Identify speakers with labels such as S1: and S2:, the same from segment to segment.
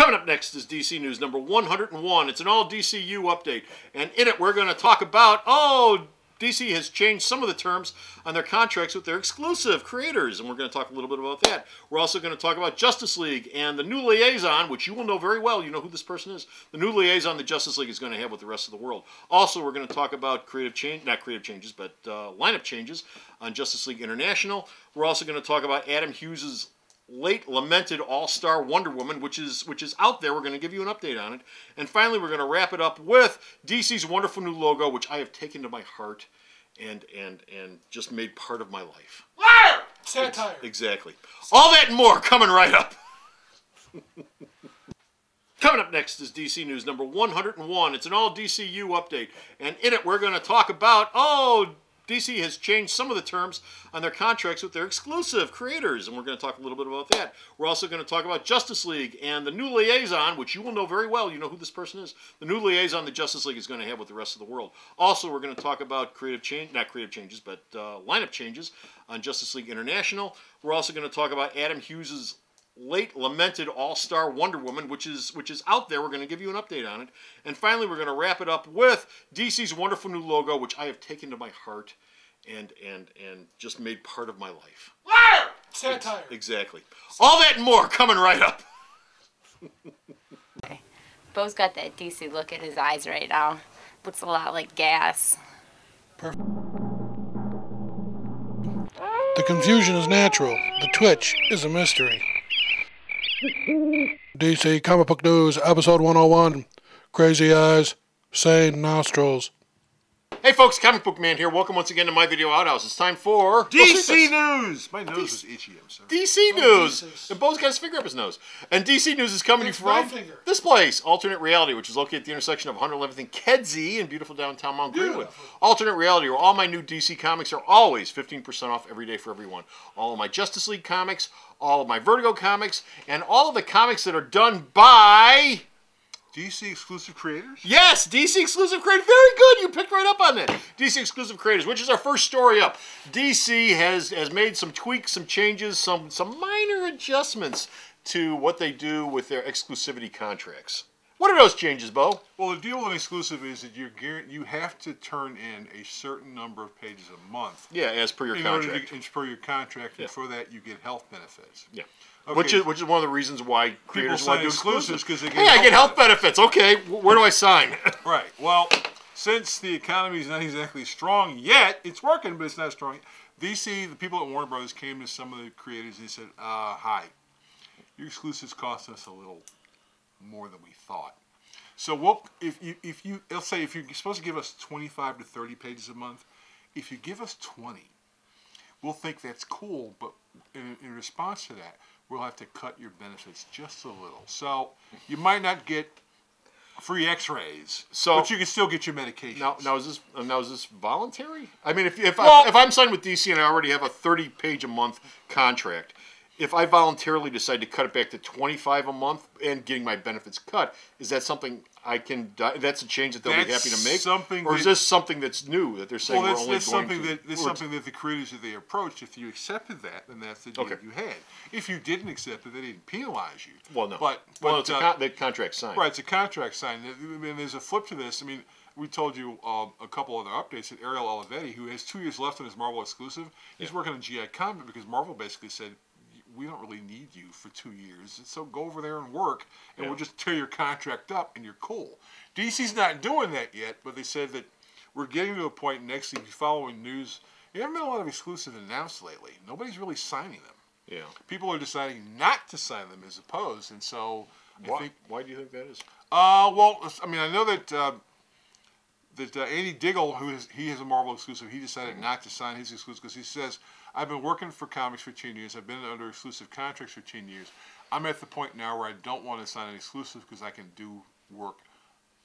S1: Coming up next is DC News number 101. It's an all DCU update, and in it we're going to talk about, DC has changed some of the terms on their contracts with their exclusive creators, and we're going to talk a little bit about that. We're also going to talk about Justice League and the new liaison, which you will know very well. You know who this person is. The new liaison the Justice League is going to have with the rest of the world. Also, we're going to talk about lineup changes on Justice League International. We're also going to talk about Adam Hughes' late lamented all-star Wonder Woman, which is out there. We're going to give you an update on it. And finally, we're going to wrap it up with DC's wonderful new logo, which I have taken to my heart and just made part of my life.
S2: Liar! Satire.
S1: Exactly. All that and more coming right up. Coming up next is DC News number 101. It's an all DCU update, and in it we're going to talk about, DC has changed some of the terms on their contracts with their exclusive creators, and we're going to talk a little bit about that. We're also going to talk about Justice League and the new liaison, which you will know very well. You know who this person is. The new liaison the Justice League is going to have with the rest of the world. Also, we're going to talk about lineup changes on Justice League International. We're also going to talk about Adam Hughes' late lamented all-star Wonder Woman, which is out there. We're going to give you an update on it. And finally, we're going to wrap it up with DC's wonderful new logo, which I have taken to my heart and just made part of my life.
S2: Liar! Satire.
S1: Exactly. All that and more coming right up.
S3: Bo's got that DC look in his eyes right now. Looks a lot like gas.
S2: Perfect. The confusion is natural. The twitch is a mystery. DC Comic Book News, episode 101. Crazy eyes, sane nostrils.
S1: Hey folks, Comic Book Man here. Welcome once again to my video outhouse. It's time for
S4: DC News. My nose was itchy. I'm sorry.
S1: DC News. And Bo's got his finger up his nose. And DC News is coming from this place, Alternate Reality, which is located at the intersection of 111th and Kedzie in beautiful downtown Mount Greenwood. Alternate Reality, where all my new DC comics are always 15% off every day for everyone. All of my Justice League comics, all of my Vertigo comics, and all of the comics that are done by
S4: DC exclusive creators?
S1: Yes, DC exclusive creators. Very good. You picked right up on that. DC exclusive creators, which is our first story up. DC has made some tweaks, some changes, some minor adjustments to what they do with their exclusivity contracts. What are those changes, Bo?
S4: Well, the deal with an exclusive is that you have to turn in a certain number of pages a month.
S1: Yeah, as per your contract.
S4: As per your contract, and for that you get health benefits.
S1: Yeah. Okay. Which is one of the reasons why creators want to do exclusives,
S4: because they get
S1: I get health benefits. Okay, where do I sign?
S4: Right. Well, since the economy is not exactly strong yet, it's working, but it's not strong. DC, the people at Warner Brothers came to some of the creators and they said, "Hi, your exclusives cost us a little more than we thought. So if let's say if you're supposed to give us 25 to 30 pages a month, if you give us 20, we'll think that's cool, but in response to that, we'll have to cut your benefits just a little. So you might not get free X-rays, but you can still get your medication."
S1: Now is this voluntary? I mean, if I'm signed with DC and I already have a 30-page a month contract, if I voluntarily decide to cut it back to 25 a month and getting my benefits cut, is that something I can? That's a change that they'll be happy to make, or is this something that's new that they're saying we're only going to?
S4: Something that the creators that they approached. If you accepted that, then that's the deal you had. If you didn't accept it, they didn't penalize you.
S1: Well, no.
S4: But
S1: it's the contract signed.
S4: Right, it's a contract signed. I mean, there's a flip to this. I mean, we told you a couple other updates that Ariel Olivetti, who has 2 years left on his Marvel exclusive, he's working on GI Comic because Marvel basically said, "We don't really need you for 2 years, so go over there and work, and we'll just tear your contract up, and you're cool." DC's not doing that yet, but they said that we're getting to a point next week, following news. There haven't been a lot of exclusives announced lately. Nobody's really signing them. Yeah. People are deciding not to sign them as opposed, and so
S1: why do you think that is?
S4: Well, I mean, I know that Andy Diggle, he has a Marvel exclusive, he decided not to sign his exclusive because he says, "I've been working for comics for 10 years. I've been under exclusive contracts for 10 years. I'm at the point now where I don't want to sign an exclusive because I can do work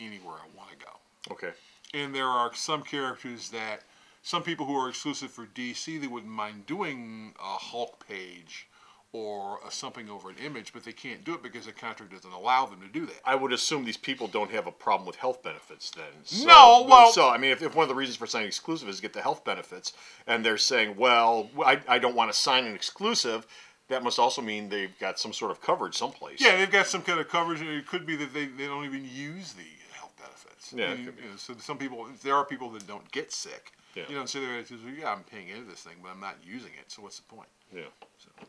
S4: anywhere I want to go."
S1: Okay.
S4: And there are some characters that, some people who are exclusive for DC, they wouldn't mind doing a Hulk page or something over an Image, but they can't do it because the contract doesn't allow them to do that.
S1: I would assume these people don't have a problem with health benefits then.
S4: So,
S1: I mean, if one of the reasons for signing exclusive is to get the health benefits, and they're saying, well, I don't want to sign an exclusive, that must also mean they've got some sort of coverage someplace.
S4: Yeah, they've got some kind of coverage, and it could be that they don't even use the health benefits.
S1: Yeah,
S4: You know, so some people, there are people that don't get sick.
S1: Yeah.
S4: You know, and so they're well, yeah, I'm paying into this thing, but I'm not using it. So what's the point?
S1: Yeah.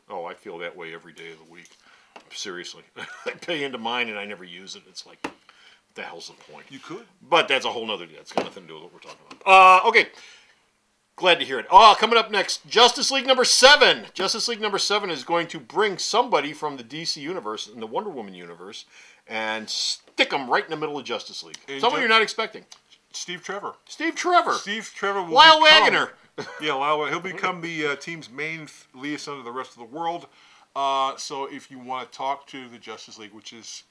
S1: Oh, I feel that way every day of the week. Seriously. I pay into mine and I never use it. It's like, what the hell's the point?
S4: You could.
S1: But that's a whole nother, that's got nothing to do with what we're talking about. Okay. Glad to hear it. Oh, coming up next, Justice League number 7. Justice League number 7 is going to bring somebody from the DC universe, in the Wonder Woman universe, and stick them right in the middle of Justice League.
S4: And
S1: Someone you're not expecting.
S4: Steve Trevor.
S1: Steve Trevor.
S4: Steve Trevor will
S1: Lyle
S4: become,
S1: Wagner.
S4: Yeah, Lyle. He'll become the team's main liaison to the rest of the world. So if you want to talk to the Justice League, which is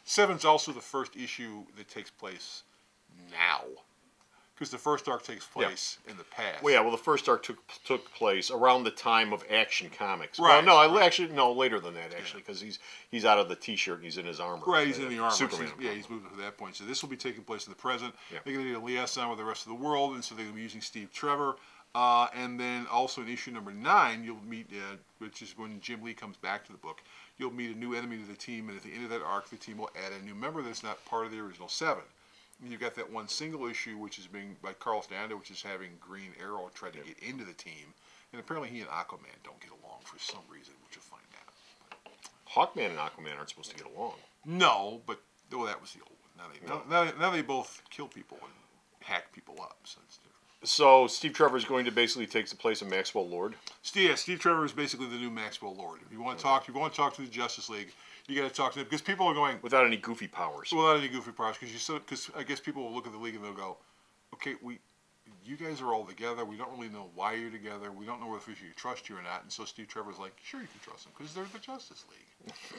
S4: 7's also the first issue that takes place now, because the first arc takes place in the past.
S1: Well, yeah. Well, the first arc took place around the time of Action Comics.
S4: Right.
S1: Well, no, actually, no, later than that. Actually, because he's out of the T-shirt and he's in his armor.
S4: Right, he's in the armor.
S1: Superman.
S4: So he's moved to that point. So this will be taking place in the present.
S1: Yeah.
S4: They're going to need a liaison with the rest of the world, and so they're going to be using Steve Trevor. And then also in issue number 9, you'll meet, which is when Jim Lee comes back to the book, you'll meet a new enemy to the team, and at the end of that arc, the team will add a new member that's not part of the original 7. And you've got that one single issue, which is being by Carl Standa, which is having Green Arrow try to get into the team. And apparently he and Aquaman don't get along for some reason, which you'll find out.
S1: Hawkman and Aquaman aren't supposed to get along.
S4: No, but that was the old one. Now they both kill people and hack people up, so it's different.
S1: So Steve Trevor is going to basically take the place of Maxwell Lord.
S4: Steve Trevor is basically the new Maxwell Lord. If you want to talk to the Justice League, you got to talk to them because people are going
S1: Without any goofy powers.
S4: without any goofy powers. Because I guess people will look at the league and they'll go, okay, you guys are all together. We don't really know why you're together. We don't know if we should trust you or not. And so Steve Trevor's like, sure, you can trust them because they're the Justice League.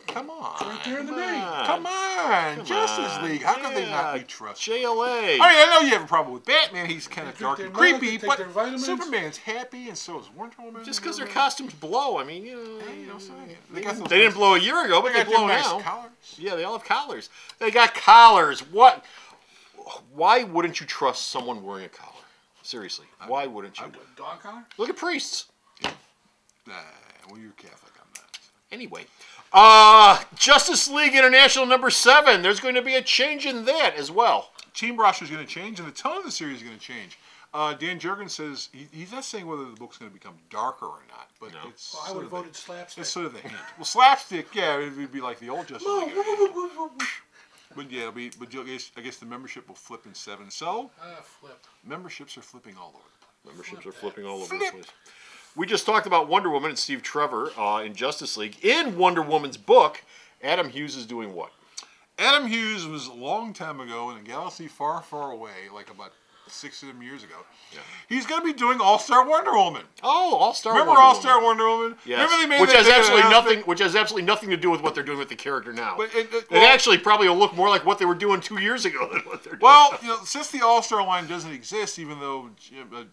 S4: Come on,
S2: Right there in the name.
S4: Come on, Justice
S1: on.
S4: League. How could they not
S1: Yeah,
S4: be trusted?
S1: JLA.
S4: I mean, I know you have a problem with Batman. He's kind of
S2: They
S4: dark
S2: drink
S4: and
S2: their milk,
S4: creepy,
S2: they take
S4: but
S2: their vitamins.
S4: Superman's happy, and so is Wonder Woman.
S1: Just because their costumes blow, I mean, you know.
S4: Hey, you know, so
S1: They didn't blow a year ago, but they
S4: got
S1: blow
S4: them nice
S1: now.
S4: collars.
S1: Yeah, they all have collars. They got collars. What? Why wouldn't you trust someone wearing a collar? Seriously, why wouldn't you?
S2: Dog collar?
S1: Look at priests.
S4: Nah, well, you're Catholic. I'm not.
S1: Anyway, Justice League International number 7. There's going to be a change in that as well.
S4: Team roster is going to change, and the tone of the series is going to change. Dan Jurgens says he's not saying whether the book's going to become darker or not, but
S1: No.
S4: it's.
S2: Well, I would have voted slapstick.
S4: It's sort of the hint. Well, slapstick, yeah, it would be like the old Justice League. But yeah, it'll be. But I guess the membership will flip in 7. So
S2: Flip.
S4: memberships are flipping all over the place.
S1: Memberships are flipping all over the
S4: Flip.
S1: place. We just talked about Wonder Woman and Steve Trevor in Justice League. In Wonder Woman's book, Adam Hughes is doing what?
S4: Adam Hughes was a long time ago in a galaxy far, far away, like about 6 of them years ago.
S1: Yeah.
S4: He's going to be doing All-Star Wonder Woman.
S1: Oh, All-Star
S4: Remember
S1: Wonder
S4: All-Star
S1: Woman.
S4: Wonder Woman?
S1: Yes.
S4: Remember they made
S1: which
S4: that
S1: has
S4: big
S1: absolutely
S4: announcement?
S1: nothing. Which has absolutely nothing to do with what they're doing with the character now.
S4: But
S1: It
S4: well,
S1: actually probably will look more like what they were doing 2 years ago than what they're doing.
S4: well, you know, since the All-Star line doesn't exist, even though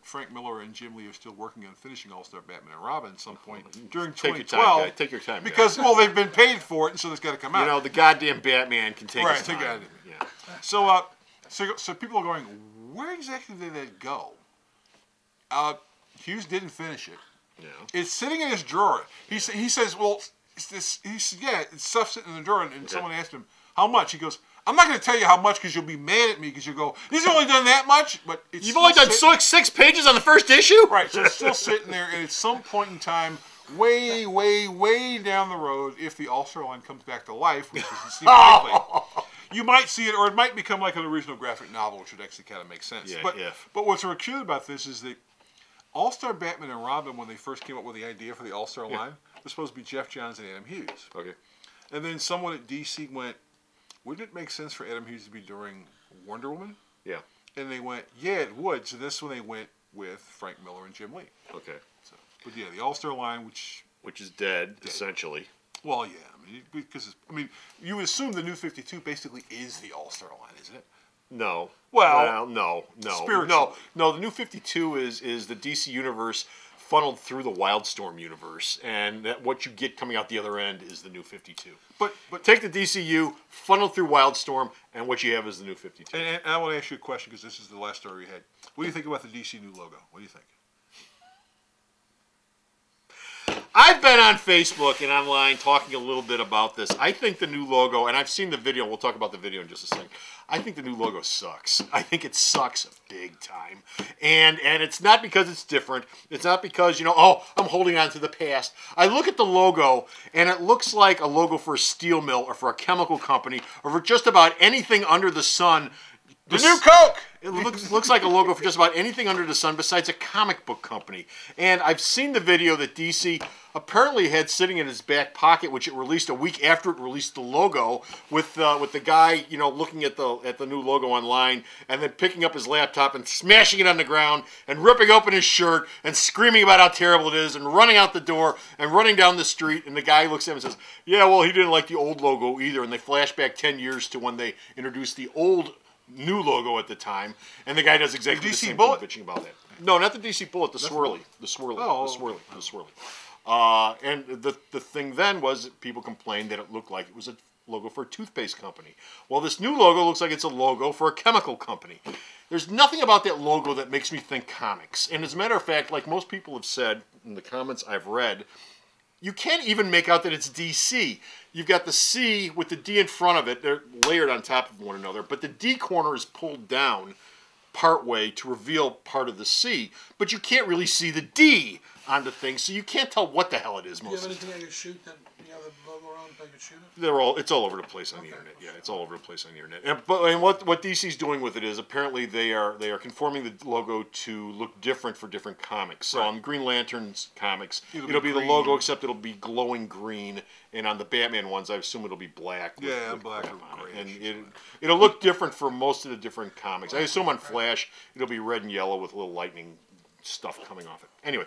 S4: Frank Miller and Jim Lee are still working on finishing All-Star Batman and Robin at some point during
S1: Take your
S4: 2012.
S1: time, guy. Take your time.
S4: Because, well, they've been paid for it, and so it's got to come out.
S1: you know, the goddamn Batman can take
S4: Right,
S1: his
S4: take
S1: time.
S4: it.
S1: Yeah.
S4: So people are going, where exactly did that go? Hughes didn't finish it.
S1: Yeah.
S4: It's sitting in his drawer. He says, well, it's stuff sitting in the drawer, and someone asked him, how much? He goes, I'm not going to tell you how much because you'll be mad at me because you'll go, he's only done that much, but it's
S1: You've only done 6 pages on the first issue?
S4: Right, so it's still sitting there, and at some point in time, way, way, way down the road, if the All-Star line comes back to life, which is likely, you might see it, or it might become like an original graphic novel, which would actually kind of make sense.
S1: Yeah,
S4: but what's so cute about this is that All-Star Batman and Robin, when they first came up with the idea for the All-Star line, was supposed to be Jeff Johns and Adam Hughes.
S1: Okay.
S4: And then someone at DC went, wouldn't it make sense for Adam Hughes to be doing Wonder Woman?
S1: Yeah.
S4: And they went, yeah, it would. So this when they went with Frank Miller and Jim Lee.
S1: Okay.
S4: So, but yeah, the All-Star line,
S1: Which is dead, essentially.
S4: well, yeah, you would assume the New 52 basically is the All-Star line, isn't it?
S1: No.
S4: Well,
S1: no.
S4: spiritually.
S1: No, the New 52 is the DC universe funneled through the Wildstorm universe, and what you get coming out the other end is the New 52.
S4: But
S1: Take the DCU, funnel through Wildstorm, and what you have is the New 52.
S4: and I want to ask you a question because this is the last story we had. What do you think about the DC new logo? What do you think?
S1: I've been on Facebook and online talking a little bit about this. I think the new logo, and I've seen the video. We'll talk about the video in just a second. I think the new logo sucks. I think it sucks big time. And it's not because it's different. It's not because, you know, oh, I'm holding on to the past. I look at the logo, and it looks like a logo for a steel mill or for a chemical company or for just about anything under the sun.
S4: The new Coke!
S1: It looks like a logo for just about anything under the sun besides a comic book company. And I've seen the video that DC apparently had sitting in his back pocket, which it released a week after it released the logo, with the guy, you know, looking at the new logo online and then picking up his laptop and smashing it on the ground and ripping open his shirt and screaming about how terrible it is and running out the door and running down the street. And the guy looks at him and says, yeah, well, he didn't like the old logo either. And they flash back 10 years to when they introduced the old new logo at the time, and the guy does exactly the same thing, bitching about that. No, not the DC Bullet, the swirly. And the thing then was that people complained that it looked like it was a logo for a toothpaste company. Well, this new logo looks like it's a logo for a chemical company. There's nothing about that logo that makes me think comics. And as a matter of fact, like most people have said in the comments I've read, you can't even make out that it's DC. You've got the C with the D in front of it. They're layered on top of one another. But the D corner is pulled down part way to reveal part of the C. But you can't really see the D on the thing, so you can't tell what the hell it is most of the time.
S2: Do you have anything I can shoot that you have the logo around if I can shoot it?
S1: It's all over the place on the internet. Yeah, it's all over the place on the internet. And what DC's doing with it is apparently they are conforming the logo to look different for different comics. So on Green Lantern's comics, it'll be the logo, except it'll be glowing green. And on the Batman ones, I assume it'll be black.
S4: With black or gray.
S1: And it'll look different for most of the different comics. I assume on Flash, it'll be red and yellow with a little lightning stuff coming off it. Anyway.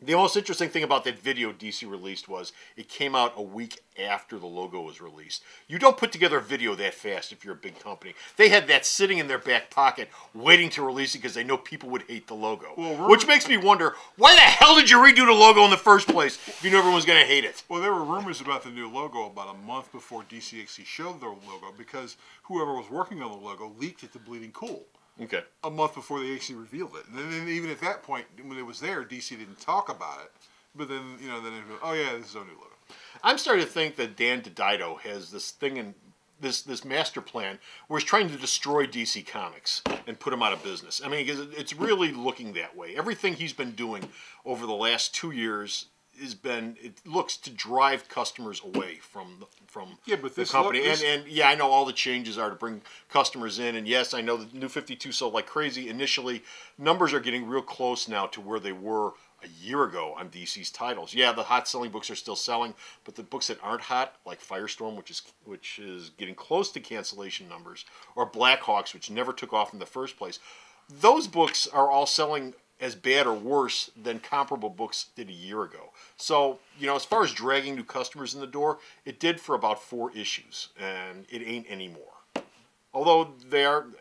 S1: The most interesting thing about that video DC released was it came out a week after the logo was released. You don't put together a video that fast if you're a big company. They had that sitting in their back pocket waiting to release it because they know people would hate the logo. Which makes me wonder, why the hell did you redo the logo in the first place if you knew everyone was going to hate it?
S4: Well, there were rumors about the new logo about a month before DC actually showed their logo because whoever was working on the logo leaked it to Bleeding Cool.
S1: Okay.
S4: A month before they actually revealed it. And then even at that point, when it was there, DC didn't talk about it. But then, you know, then it was, oh yeah, this is our new logo.
S1: I'm starting to think that Dan DiDio has this thing in this master plan where he's trying to destroy DC Comics and put them out of business. I mean, it's really looking that way. Everything he's been doing over the last 2 years it looks to drive customers away from the company. And yeah, I know all the changes are to bring customers in. And yes, I know the New 52 sold like crazy initially. Numbers are getting real close now to where they were a year ago on DC's titles. Yeah, the hot selling books are still selling, but the books that aren't hot, like Firestorm, which is getting close to cancellation numbers, or Blackhawks, which never took off in the first place, those books are all selling as bad or worse than comparable books did a year ago. So, you know, as far as dragging new customers in the door, it did for about 4 issues, and it ain't anymore. Although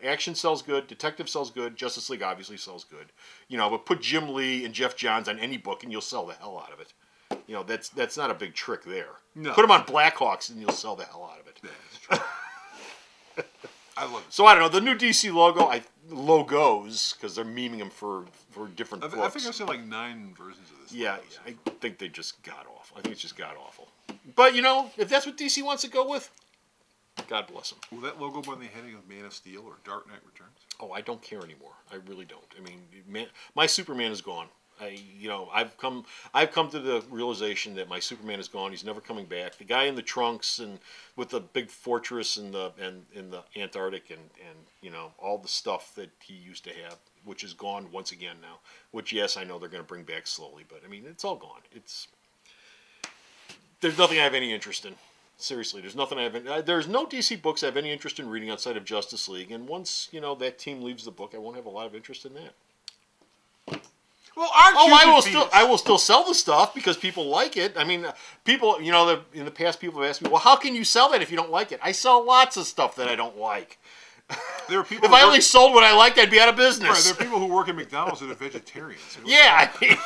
S1: Action sells good, Detective sells good, Justice League obviously sells good. You know, but put Jim Lee and Jeff Johns on any book and you'll sell the hell out of it. You know, that's not a big trick there. No. Put them on Blackhawks and you'll sell the hell out of it.
S4: Yeah, that's true. I love it.
S1: So I don't know, the new DC logo, logos, because they're memeing them for different books.
S4: I think I've seen like 9 versions of this.
S1: Yeah, I think they just got awful. I think it's just got awful. But, you know, if that's what DC wants to go with, God bless them.
S4: Will that logo be on the heading of Man of Steel or Dark Knight Returns?
S1: Oh, I don't care anymore. I really don't. I mean, my Superman is gone. I've come to the realization that my Superman is gone. He's never coming back. The guy in the trunks and with the big fortress in the Antarctic and you know all the stuff that he used to have, which is gone once again now. Which yes, I know they're going to bring back slowly, but I mean it's all gone. There's nothing I have any interest in. Seriously, there's nothing there's no DC books I have any interest in reading outside of Justice League. And once you know that team leaves the book, I won't have a lot of interest in that.
S4: Well, I
S1: will still sell the stuff because people like it. I mean, people, you know, in the past, people have asked me, well, how can you sell that if you don't like it? I sell lots of stuff that I don't like.
S4: There are people
S1: if I only sold what I liked, I'd be out of business.
S4: Right, there are people who work at McDonald's that are vegetarians.
S1: Yeah, I mean,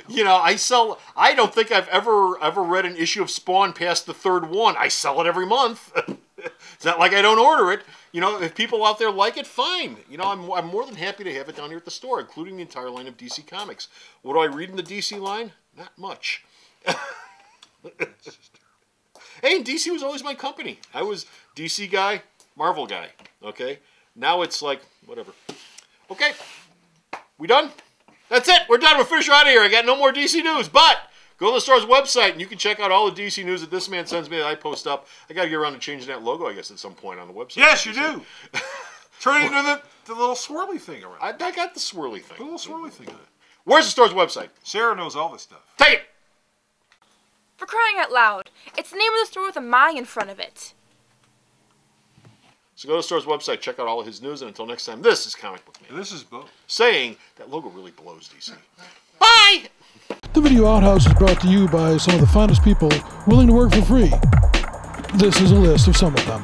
S1: you know, I don't think I've ever read an issue of Spawn past the 3rd one. I sell it every month. It's not like I don't order it. You know, if people out there like it, fine. You know, I'm more than happy to have it down here at the store, including the entire line of DC Comics. What do I read in the DC line? Not much. Hey, and DC was always my company. I was DC guy, Marvel guy. Okay? Now it's like, whatever. Okay. We done? That's it. We're done. We're finished out of here. I got no more DC news, but go to the store's website and you can check out all the DC news that this man sends me that I post up. I got to get around to changing that logo, I guess, at some point on the website.
S4: Yes, you do. Turn it into the little swirly thing around.
S1: I got the swirly thing.
S4: Put a little swirly thing on it.
S1: Where's the store's website?
S4: Sarah knows all this stuff.
S1: Take it.
S5: For crying out loud, it's the name of the store with a my in front of it.
S1: So go to the store's website, check out all of his news, and until next time, this is Comic Book Man.
S4: And this is Bo.
S1: Saying that logo really blows, DC. Bye!
S2: The Video Outhouse is brought to you by some of the finest people willing to work for free. This is a list of some of them.